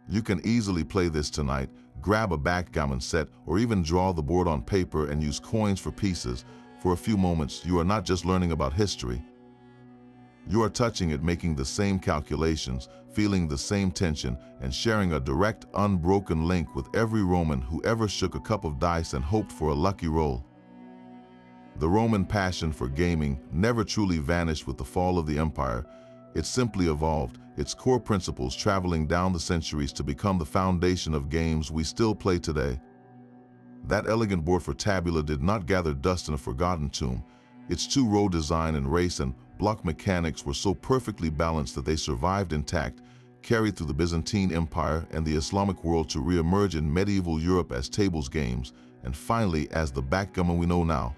You can easily play this tonight. Grab a backgammon set or even draw the board on paper and use coins for pieces. For a few moments, you are not just learning about history. You are touching it, making the same calculations, feeling the same tension, and sharing a direct, unbroken link with every Roman who ever shook a cup of dice and hoped for a lucky roll. The Roman passion for gaming never truly vanished with the fall of the empire. It simply evolved, its core principles traveling down the centuries to become the foundation of games we still play today. That elegant board for Tabula did not gather dust in a forgotten tomb. Its 2-row design and race and block mechanics were so perfectly balanced that they survived intact, carried through the Byzantine Empire and the Islamic world to re-emerge in medieval Europe as tables games, and finally as the backgammon we know now.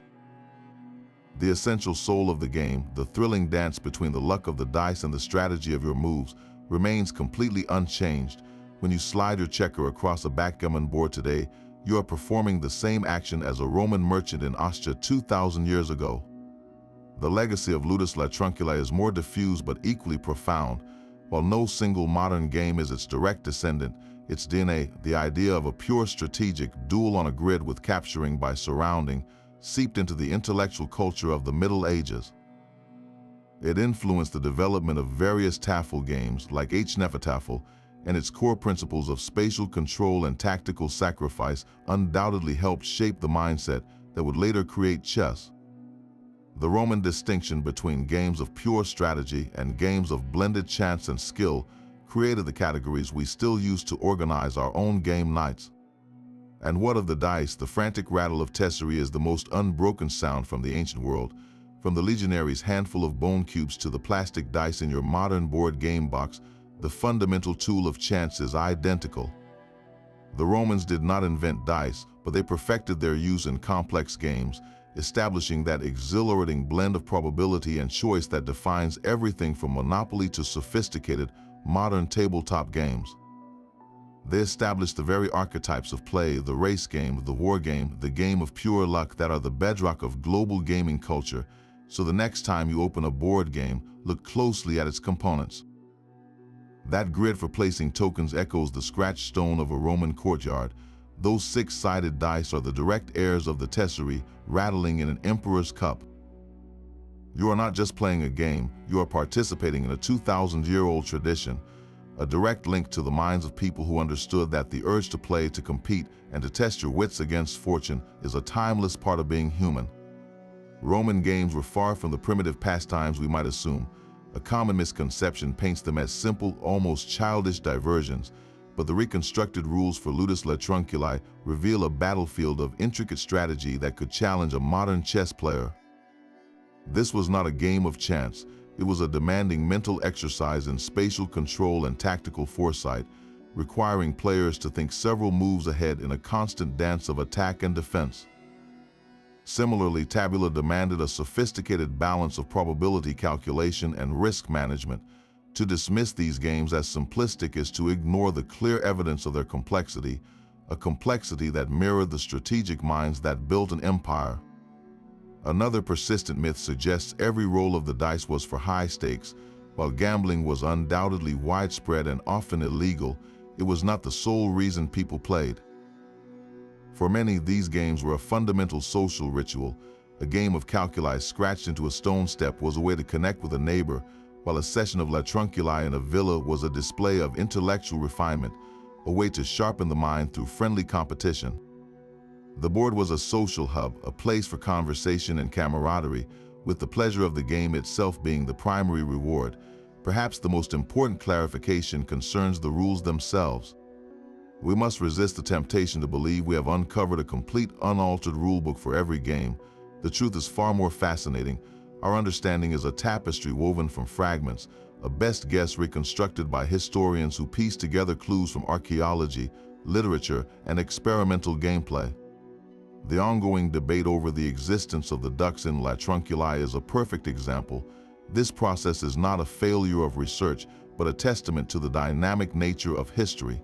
The essential soul of the game, the thrilling dance between the luck of the dice and the strategy of your moves, remains completely unchanged. When you slide your checker across a backgammon board today, you are performing the same action as a Roman merchant in Ostia 2,000 years ago. The legacy of ludus Latrunculi is more diffuse but equally profound. While no single modern game is its direct descendant, its DNA, the idea of a pure strategic duel on a grid with capturing by surrounding, seeped into the intellectual culture of the Middle Ages. It influenced the development of various Tafel games like Nefertafel, and its core principles of spatial control and tactical sacrifice undoubtedly helped shape the mindset that would later create chess. The Roman distinction between games of pure strategy and games of blended chance and skill created the categories we still use to organize our own game nights. And what of the dice? The frantic rattle of tesserae is the most unbroken sound from the ancient world. From the legionaries' handful of bone cubes to the plastic dice in your modern board game box, the fundamental tool of chance is identical. The Romans did not invent dice, but they perfected their use in complex games, establishing that exhilarating blend of probability and choice that defines everything from Monopoly to sophisticated, modern tabletop games. They established the very archetypes of play, the race game, the war game, the game of pure luck that are the bedrock of global gaming culture. So the next time you open a board game, look closely at its components. That grid for placing tokens echoes the scratched stone of a Roman courtyard. Those six-sided dice are the direct heirs of the tesserae, rattling in an emperor's cup. You are not just playing a game, you are participating in a 2,000-year-old tradition, a direct link to the minds of people who understood that the urge to play, to compete, and to test your wits against fortune is a timeless part of being human. Roman games were far from the primitive pastimes we might assume. A common misconception paints them as simple, almost childish diversions, but the reconstructed rules for Ludus Latrunculi reveal a battlefield of intricate strategy that could challenge a modern chess player. This was not a game of chance. It was a demanding mental exercise in spatial control and tactical foresight, requiring players to think several moves ahead in a constant dance of attack and defense. Similarly, Tabula demanded a sophisticated balance of probability calculation and risk management. To dismiss these games as simplistic is to ignore the clear evidence of their complexity, a complexity that mirrored the strategic minds that built an empire. Another persistent myth suggests every roll of the dice was for high stakes. While gambling was undoubtedly widespread and often illegal, it was not the sole reason people played. For many, these games were a fundamental social ritual. A game of calculi scratched into a stone step was a way to connect with a neighbor, while a session of Latrunculi in a villa was a display of intellectual refinement, a way to sharpen the mind through friendly competition. The board was a social hub, a place for conversation and camaraderie, with the pleasure of the game itself being the primary reward. Perhaps the most important clarification concerns the rules themselves. We must resist the temptation to believe we have uncovered a complete, unaltered rulebook for every game. The truth is far more fascinating. Our understanding is a tapestry woven from fragments, a best guess reconstructed by historians who piece together clues from archaeology, literature, and experimental gameplay. The ongoing debate over the existence of the ducks in Latrunculi is a perfect example. This process is not a failure of research, but a testament to the dynamic nature of history.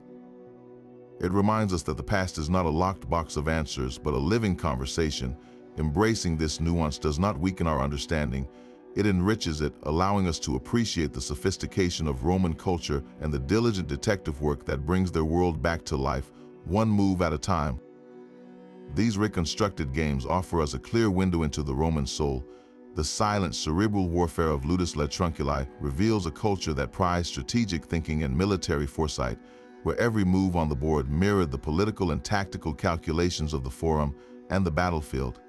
It reminds us that the past is not a locked box of answers, but a living conversation. Embracing this nuance does not weaken our understanding. It enriches it, allowing us to appreciate the sophistication of Roman culture and the diligent detective work that brings their world back to life, one move at a time. These reconstructed games offer us a clear window into the Roman soul. The silent, cerebral warfare of Ludus Latrunculi reveals a culture that prized strategic thinking and military foresight, where every move on the board mirrored the political and tactical calculations of the forum and the battlefield.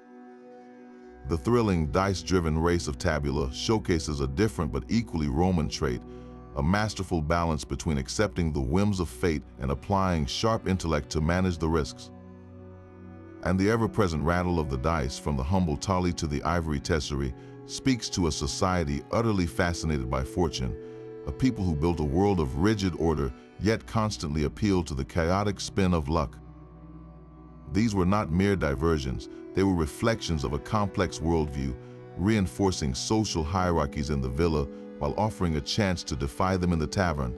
The thrilling, dice-driven race of Tabula showcases a different but equally Roman trait, a masterful balance between accepting the whims of fate and applying sharp intellect to manage the risks. And the ever-present rattle of the dice, from the humble tally to the ivory tesserae, speaks to a society utterly fascinated by fortune, a people who built a world of rigid order, yet constantly appealed to the chaotic spin of luck. These were not mere diversions, they were reflections of a complex worldview, reinforcing social hierarchies in the villa while offering a chance to defy them in the tavern.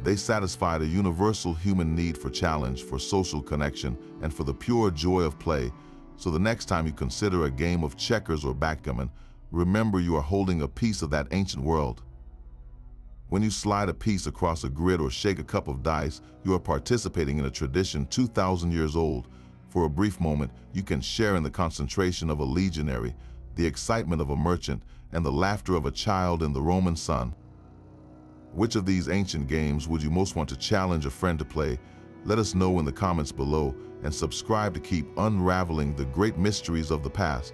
They satisfied a universal human need for challenge, for social connection, and for the pure joy of play. So the next time you consider a game of checkers or backgammon, remember you are holding a piece of that ancient world. When you slide a piece across a grid or shake a cup of dice, you are participating in a tradition 2,000 years old. For a brief moment, you can share in the concentration of a legionary, the excitement of a merchant, and the laughter of a child in the Roman sun. Which of these ancient games would you most want to challenge a friend to play? Let us know in the comments below, and subscribe to keep unraveling the great mysteries of the past.